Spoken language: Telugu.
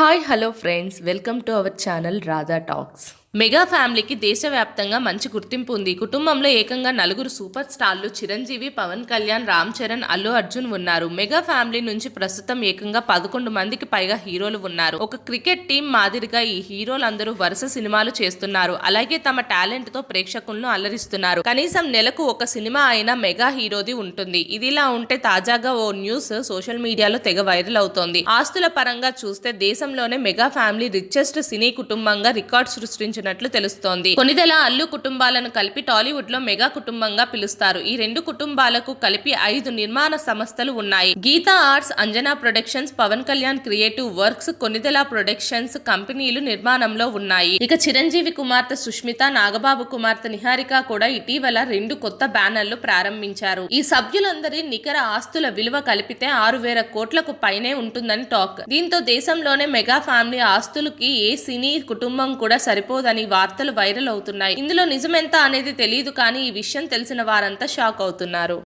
Hi hello friends welcome to our channel Radha talks. Mega ఫ్యామిలీకి దేశవ్యాప్తంగా మంచి గుర్తింపు ఉంది. కుటుంబంలో ఏకంగా నలుగురు సూపర్ స్టార్లు చిరంజీవి, పవన్ కళ్యాణ్, రామ్ చరణ్, అల్లు అర్జున్ ఉన్నారు. మెగా ఫ్యామిలీ నుంచి ప్రస్తుతం ఏకంగా 11 మందికి పైగా హీరోలు ఉన్నారు. ఒక క్రికెట్ టీం మాదిరిగా ఈ హీరోలందరూ వరుస సినిమాలు చేస్తున్నారు. అలాగే తమ టాలెంట్ తో ప్రేక్షకులను అల్లరిస్తున్నారు. కనీసం నెలకు ఒక సినిమా అయినా మెగా హీరోది ఉంటుంది. ఇదిలా ఉంటే తాజాగా ఓ న్యూస్ సోషల్ మీడియాలో తెగ వైరల్ అవుతోంది. ఆస్తుల పరంగా చూస్తే దేశంలోనే మెగా ఫ్యామిలీ రిచెస్ట్ సినీ కుటుంబంగా రికార్డ్ సృష్టించారు తెలుస్తోంది. కొనిదెల, అల్లు కుటుంబాలను కలిపి టాలీవుడ్ లో మెగా కుటుంబంగా పిలుస్తారు. ఈ రెండు కుటుంబాలకు కలిపి 5 నిర్మాణ సంస్థలు ఉన్నాయి. Geetha Arts, Anjana Productions, Pawan Kalyan Creative Works, Konidela Productions కంపెనీలు నిర్మాణంలో ఉన్నాయి. ఇక చిరంజీవి కుమార్తె సుష్మిత, నాగబాబు కుమార్తె నిహారిక కూడా ఇటీవల 2 కొత్త బ్యానర్లు ప్రారంభించారు. ఈ సభ్యులందరి నికర ఆస్తుల విలువ కలిపితే 6,000 కోట్లకు పైనే ఉంటుందని టాక్. దీంతో దేశంలోనే మెగా ఫ్యామిలీ ఆస్తులకి ఏ సినీ కుటుంబం కూడా సరిపోదని వార్తలు వైరల్ అవుతున్నాయి. ఇందులో నిజమెంత అనేది తెలియదు కానీ ఈ విషయం తెలిసిన వారంతా షాక్ అవుతున్నారు.